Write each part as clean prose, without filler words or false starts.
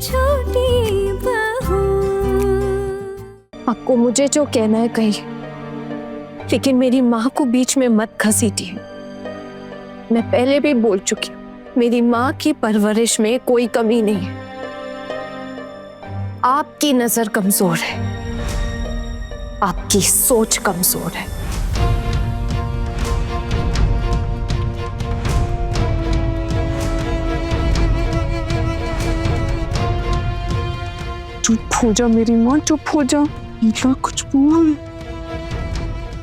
छोटी बहू। आपको मुझे जो कहना है कहिए, लेकिन मेरी माँ को बीच में मत घसीटिए। मैं पहले भी बोल चुकी हूँ, मेरी माँ की परवरिश में कोई कमी नहीं है। आपकी नजर कमजोर है, आपकी सोच कमजोर है। चुप हो जा मेरी माँ, चुप हो जा, इतना कुछ बोल।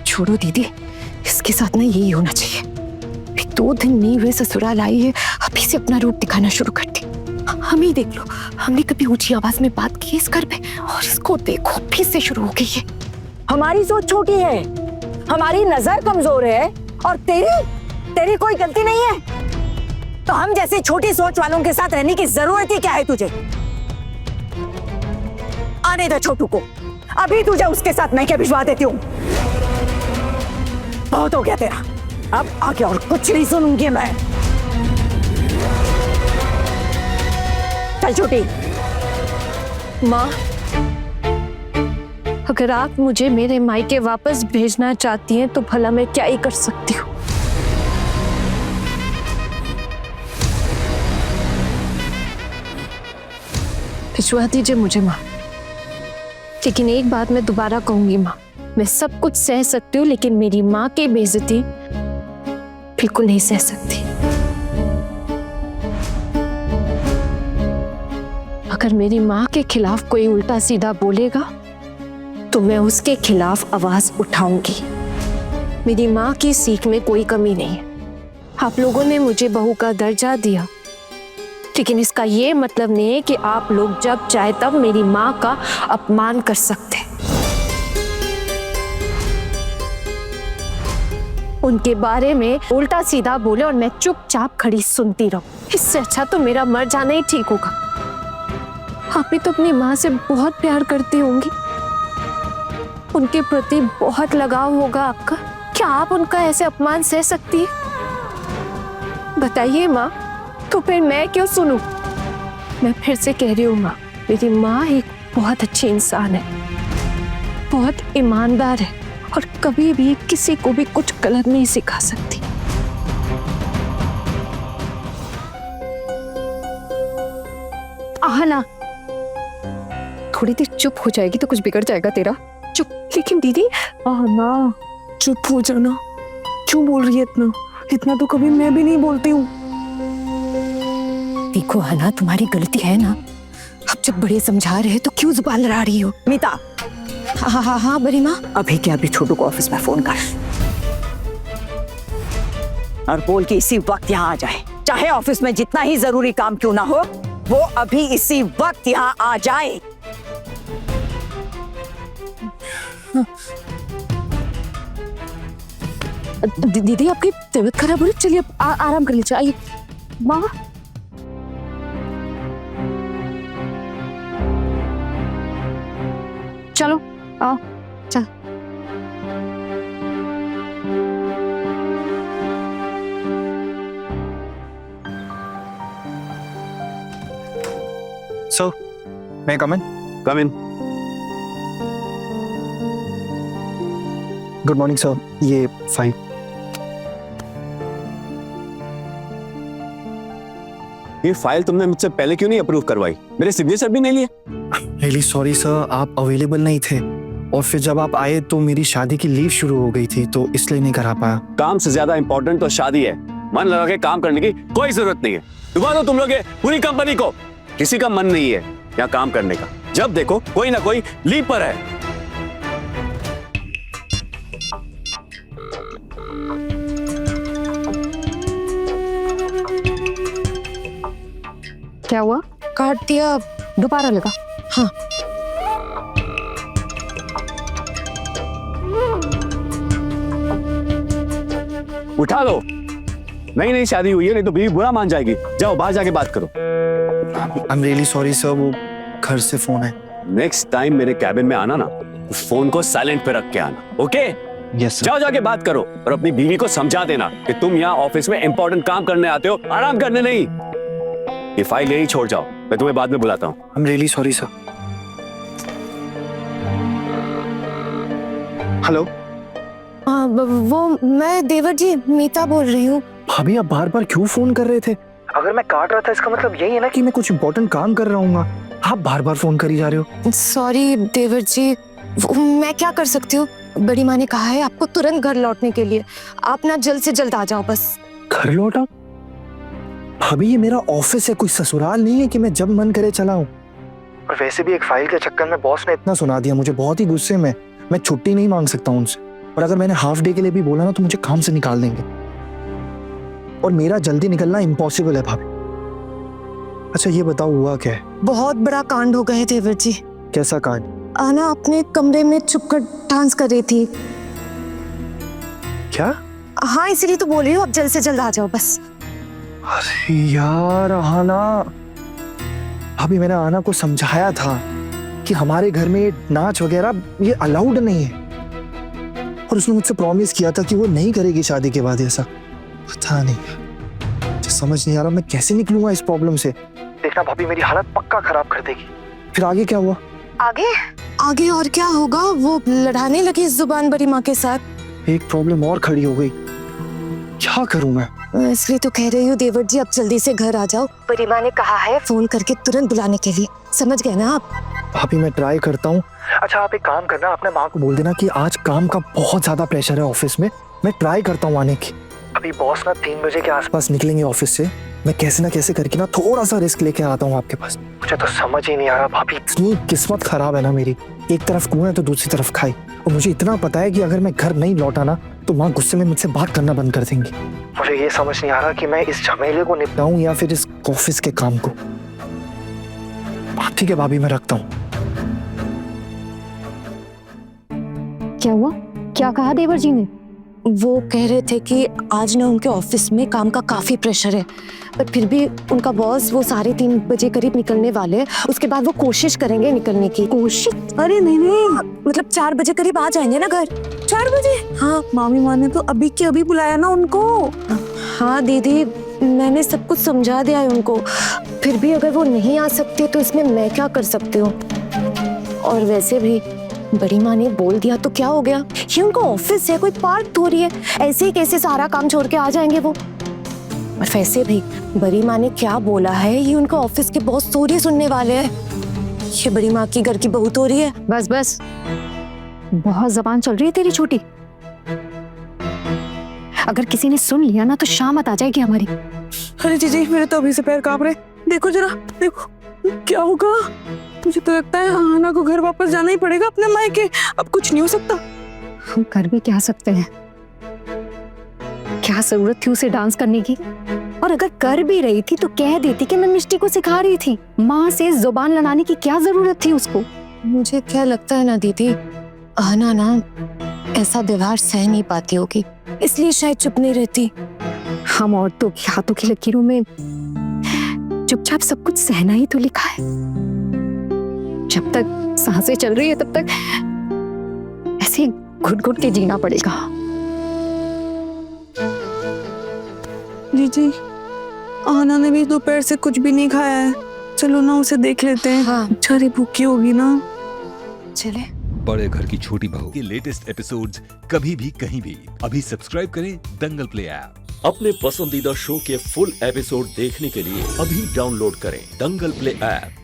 छोड़ो दीदी, इसके साथ ना यही होना चाहिए। 2 दिन नहीं हुए ससुराल आई है, अभी से अपना रूप दिखाना शुरू कर दी। हम ही देख लो, हमने कभी ऊंची आवाज में बात की इस घर पे, और इसको देखो फिर से शुरू हो गई है। हमारी सोच छोटी है, हमारी नजर कमजोर है, और तेरी कोई गलती नहीं है। तो हम जैसे छोटी सोच वालों के साथ रहने की जरूरत ही क्या है तुझे? आने दे छोटू को, अभी तुझे उसके साथ मैं क्या भिजवा देती हूँ। बहुत हो गया तेरा, अब आगे और कुछ नहीं सुनूंगी मैं। चल छोटी। माँ, अगर आप मुझे मेरे मायके वापस भेजना चाहती हैं तो भला मैं क्या ही कर सकती हूँ। भिजवा दीजिए मुझे माँ, लेकिन एक बात मैं दोबारा कहूंगी माँ, मैं सब कुछ सह सकती हूँ, लेकिन मेरी माँ की बेइज्जती बिल्कुल नहीं सह सकती। अगर मेरी माँ के खिलाफ कोई उल्टा सीधा बोलेगा तो मैं उसके खिलाफ आवाज उठाऊंगी। मेरी माँ की सीख में कोई कमी नहीं है। आप लोगों ने मुझे बहू का दर्जा दिया, लेकिन इसका ये मतलब नहीं है कि आप लोग जब चाहे तब मेरी माँ का अपमान कर सकते हैं। उनके बारे में उल्टा सीधा बोले और मैं चुपचाप खड़ी सुनती रहूं, इससे अच्छा तो मेरा मर जाना ही ठीक होगा। आप भी तो अपनी माँ से बहुत प्यार करती होंगी, उनके प्रति बहुत लगाव होगा आपका। क्या आप उनका ऐसे अपमान सह सकती है? बताइए माँ, तो फिर मैं क्यों सुनूं? मैं फिर से कह रही हूँ माँ, मेरी माँ एक बहुत अच्छी इंसान है, बहुत ईमानदार है, और कभी भी किसी को भी कुछ गलत नहीं सिखा सकती। ना थोड़ी देर चुप हो जाएगी तो कुछ बिगड़ जाएगा तेरा। चुप। लेकिन दीदी ना चुप हो जाना, क्यों बोल रही है इतना? इतना तो कभी मैं भी नहीं बोलती हूँ। देखो हना, तुम्हारी गलती है ना, अब जब बड़े समझा रहे हैं तो क्यों जुबान लड़ा रही हो? मीता। हाँ बड़ी माँ, अभी के अभी छोटू को ऑफिस में फोन कर और बोल के इसी वक्त यहाँ आ जाए। चाहे ऑफिस में जितना ही जरूरी काम क्यों ना हो, वो अभी इसी वक्त यहाँ आ जाए। दीदी आपकी तबीयत खराब हो रही, चलिए आराम कर लीजिए। आइए माँ। चलो आओ, चल। So, may I come in? Come in. Good morning, sir. ये फाइल। ये फाइल तुमने मुझसे पहले क्यों नहीं अप्रूव करवाई? मेरे सिग्नेचर भी नहीं लिए? Really sorry sir, आप अवेलेबल नहीं थे, और फिर जब आप आए तो मेरी शादी की लीव शुरू हो गई थी, तो इसलिए नहीं करा पाया। काम से ज्यादा इंपॉर्टेंट तो शादी है। मन लगा के काम करने की कोई जरूरत नहीं है। दुआ दो तुम लोग पूरी कंपनी को, किसी का मन नहीं है यहाँ काम करने का। जब देखो कोई ना कोई लीव पर है। क्या हुआ? काट दिया, दोबारा लगा। हाँ उठा लो, नई नई शादी हुई है, नहीं तो बीवी बुरा मान जाएगी। जाओ बाहर जाके बात करो। I'm really sorry sir, वो घर से फोन है। नेक्स्ट टाइम मेरे कैबिन में आना ना, उस फोन को साइलेंट पे रख के आना, ओके? Yes sir. जाओ जाके बात करो और अपनी बीवी को समझा देना कि तुम यहाँ ऑफिस में इंपॉर्टेंट काम करने आते हो, आराम करने नहीं। ये फाइल यही छोड़ जाओ, मैं तुम्हें बाद में बुलाता हूँ। I am really sorry sir. Hello वो मैं देवर जी मीता बोल रही हूँ। भाभी, आप बार बार क्यों फोन कर रहे थे? अगर मैं काट रहा था इसका मतलब यही है ना कि मैं कुछ इंपॉर्टेंट काम कर रहा हूँ। आप बार बार फोन करी जा रहे हो। सॉरी देवर जी, मैं क्या कर सकती हूँ? बड़ी माँ ने कहा है आपको तुरंत घर लौटने के लिए। आप ना जल्द से जल्द आ जाओ बस। घर लौटा? भाभी, ये मेरा ऑफिस है, कोई ससुराल नहीं है कि मैं जब मन करे चला हूँ। और वैसे भी एक फाइल के चक्कर में बॉस ने इतना सुना दिया मुझे, बहुत ही गुस्से में। मैं छुट्टी नहीं मांग सकता उनसे, और अगर मैंने हाफ डे के लिए भी बोला ना तो मुझे काम से निकाल देंगे, और मेरा जल्दी निकलना इम्पॉसिबल है भाभी। अच्छा ये बताओ हुआ क्या है? बहुत बड़ा कांड हो गया देवर जी। कैसा कांड? आना अपने कमरे में छुपकर डांस कर रही थी। क्या? हाँ इसलिए तो बोल रही हूँ, अब जल्द से जल्द आ जाओ बस। अरे यार आना, भाभी मैंने आना को समझाया था कि हमारे घर में नाच वगैरह ये अलाउड नहीं है, और उसने मुझसे प्रॉमिस किया था कि वो नहीं करेगी शादी के बाद ऐसा। पता नहीं, मुझे समझ नहीं आ रहा मैं कैसे निकलूंगा इस प्रॉब्लम से। देखना भाभी मेरी हालत पक्का खराब कर देगी। फिर आगे क्या हुआ? आगे और क्या होगा, वो लड़ाने लगी जुबान बड़ी माँ के साथ। एक प्रॉब्लम और खड़ी हो गई, क्या करूं मैं? इसलिए तो कह रही हूँ देवर जी, अब जल्दी से घर आ जाओ। बड़ी माँ ने कहा है फोन करके तुरंत बुलाने के लिए, समझ गए ना आप? भाभी मैं ट्राई करता हूँ। अच्छा आप एक काम करना, अपने माँ को बोल देना कि आज काम का बहुत ज्यादा प्रेशर है ऑफिस में, मैं ट्राई करता हूँ आने की। अभी बॉस ना 3 बजे के आसपास निकलेंगे ऑफिस से, मैं कैसे ना कैसे करके ना थोड़ा सा रिस्क लेके आता हूँ आपके पास। मुझे तो समझ ही नहीं आ रहा भाभी, इतनी किस्मत खराब है ना मेरी, एक तरफ कुआं है तो दूसरी तरफ खाई। और मुझे इतना पता है कि अगर मैं घर नहीं लौटा ना तो माँ गुस्से में मुझसे बात करना बंद कर देंगी। मुझे ये समझ नहीं आ रहा कि मैं इस झमेले को निपटाऊं या फिर इस ऑफिस के काम को। ठीक है भाभी मैं रखता हूँ। क्या हुआ? क्या कहा देवर जी ने? वो कह रहे थे कि आज ना उनके ऑफिस में काम का काफी प्रेशर है, पर फिर भी उनका बॉस वो 3:30 बजे करीब निकलने वाले हैं, उसके बाद वो कोशिश करेंगे निकलने की। कोशिश? अरे नहीं, मतलब 4 बजे करीब आ जाएंगे ना घर। 4 बजे? हाँ मामी माँ ने तो अभी के अभी बुलाया ना उनको। हाँ दीदी, मैंने सब कुछ समझा दिया है उनको, फिर भी अगर वो नहीं आ सकते तो इसमें मैं क्या कर सकती हूँ? और वैसे भी बड़ी माँ ने बोल दिया तो क्या हो गया, ये उनका ऑफिस है, कोई पार्क थोड़ी है, ऐसे ही कैसे सारा काम छोड़ के आ जाएंगे वो। और वैसे भी बड़ी माँ ने क्या बोला है, ये उनका ऑफिस के बॉस थोड़ी सुनने वाले हैं, ये बड़ी माँ की घर की बहू तो रही है। बस बस, बहुत जबान चल रही है तेरी छोटी। अगर किसी ने सुन लिया ना तो शामत आ जाएगी हमारी। अरे जीजी मेरे तो अभी से पैर कांप रहे, देखो जरा देखो क्या होगा। मुझे तो लगता है आना को घर वापस जाना ही पड़ेगा अपने मायके, अब कुछ नहीं हो सकता। हम कर भी क्या सकते हैं, क्या जरूरत थी उसे डांस करने की? और अगर कर भी रही थी तो कह देती कि मैं मिष्टी को सिखा रही थी। माँ से जुबान लड़ाने की क्या जरूरत थी उसको? मुझे क्या लगता है ना दीदी, आना ना ऐसा व्यवहार सह नहीं पाती होगी, इसलिए शायद चुप नहीं रहती। हम औरतों की हाथों की लकीरों में चुपचाप सब कुछ सहना ही तो लिखा है। जब तक सांसें चल रही है तब तक ऐसे घुट घुट के जीना पड़ेगा। जीजी आना ने भी दोपहर से कुछ भी नहीं खाया है, चलो ना उसे देख लेते हैं। हाँ। बेचारी भूखी होगी ना। चले। बड़े घर की छोटी बहू के लेटेस्ट एपिसोड्स कभी भी कहीं भी अभी सब्सक्राइब करें दंगल प्ले ऐप। अपने पसंदीदा शो के फुल एपिसोड देखने के लिए अभी डाउनलोड करें दंगल प्ले ऐप।